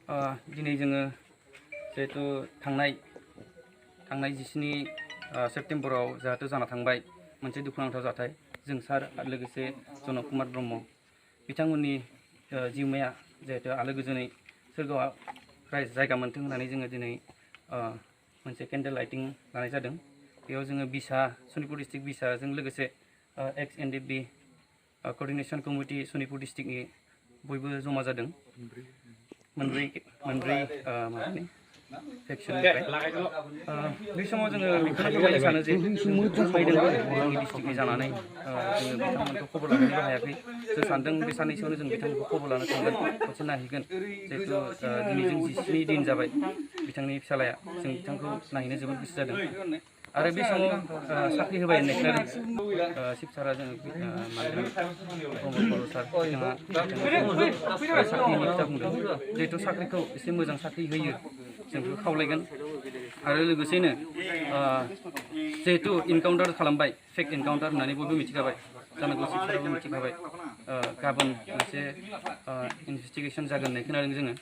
दिनै जोङो जिहेतु थांनाय 17 सेप्तेम्बराव जाहाथे जाना थांबाय मोनसे दुखुनांथाव जाथाय जों सार आरो लोगोसे जनक कुमार ब्रह्म बिथांमोननि जिउमाया जिहेतु आलो गोजोनै सोरगोआव जायगा मोनथों होननानै जोङो दिनै मोनसे केन्डेल लाइटिं लानाय जादों। बेयाव जोङो बिसा सनितपुर डिस्ट्रिक्ट बिसाजों लोगोसे एक्स एनडिएफबि कोअर्डिनेशन कमिटि सनितपुर डिस्ट्रिक्टनि बयबो जमा जादों। मोनब्रै माबानि फेक्सननिफ्राय बे समाव जोङो बेखौनो फोरमायनो सानो जे फैदों जोंनि डिस्ट्रिक्टनि जानानै जोङो बिथांमोनखौ खबर लाहैनोबो हायाखै। जों सानदों बे साननैसोआवनो जों बिथांमोनखौ खबर लानो थांगोन, खनसे नायहैगोन। जिहेतु दिनै जों 17 दिन जाबाय बिथांनि फिसालाया, जों बिथांखौ नायहैनो जोबोद गोसो जादों। आरो बे समाव साख्रि होबाय होननाय खोनादों शिब सारा जों ब्रह्म सार बिथाङा साख्रिनि खोथा बुंदों। जिहेतु साख्रिखौ एसे मोजां साख्रि होयो जों बेखौ खावलायगोन। आरो लोगोसेनो जिहेतु इनकाउन्टार खालामबाय, फेक इनकाउन्टार होननानै बयबो मिथिखाबाय, जानांगौ शिब साराबो मिथिखाबाय। गाबोन मोनसे इनभेस्टिगेसन जागोन होननाय खोनादों जोङो।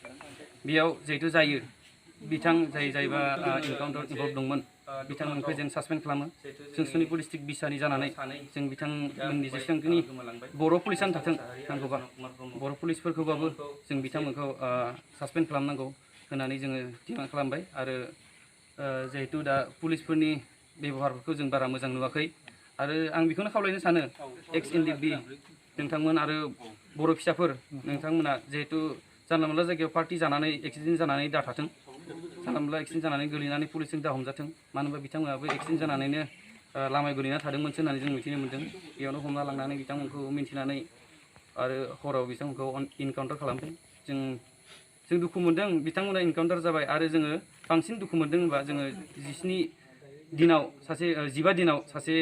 बेयाव जिहेतु जायो जायबा इनकाउन्टार इनभल्भ दंमोन बिथांमोनखौ जों सासपेन्ड खालामो। जों सनितपुर डिस्ट्रिक्ट बिसानि जानानै जों बिथांमोननि जेसेबांखिनि बर' पुलिसानो थाथों नांगौबा बर' पुलिसफोरखौबाबो जों बिथांमोनखौ सासपेन्ड खालामनांगौ होननानै जोङो डिमान्ड खालामबाय। आरो जिहेतु दा पुलिसफोरनि बेब'हारफोरखौ जों बारा मोजां नुवाखै। आरो आं बेखौनो खावलायनो सानो एक्स एनडिएफबि नोंथांमोन आरो बर' फिसाफोर नोंथांमोना जिहेतु जानला मोनला जायगायाव पार्टि जानानै एक्सिडेन्ट जानानै दा थाथों, जानला मोनला एक्सिडेन्ट जानानै गोलैनानै पुलिसजों दा हमजाथों। मानो होनबा बिथांमोनाबो एक्सिडेन्ट जानानैनो लामायाव गोलैना थादोंमोनसो होननानै जों मिथिनो मोन्दों। बेयावनो हमना लांनानै बिथांमोनखौ मिन्थिनानै आरो हराव बिथांमोनखौ इनकाउन्टार खालामदों। जों दुखु मोन्दों बिथांमोना इनकाउन्टार जाबाय। आरो जोङो बांसिन दुखु मोन्दों होनबा जोङो 15 दिनाव सासे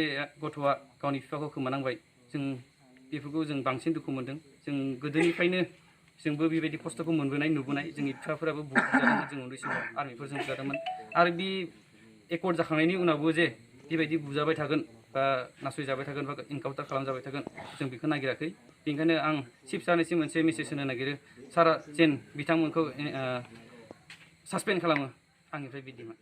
गथ'आ गावनि बिफाखौ खोमानांबाय। जों बेफोरखौ जों बांसिन दुखु मोन्दों। जों गोदोनिफ्रायनो जोंबो बेबायदि खस्थ'खौ मोनबोनाय नुबोनाय, जोंनि बिफाफोराबो बहुत बुजादोंमोन, जों उन्दै समाव आर्मिफोरजों बुजादोंमोन। आरो बे एकर्ड जाखांनायनि उनावबो जे बेबायदि बुजाबाय थागोन बा नासयजाबाय थागोन बा इनकाउन्टार खालामजाबाय थागोन जों बेखौ नागिराखै। बेनिखायनो आं शिब सारनिसिम मोनसे मेसेज होनो नागिरो, सारा जेन बिथांमोनखौ सासपेन्ड खालामो। आंनिफ्राय बिदिमोन।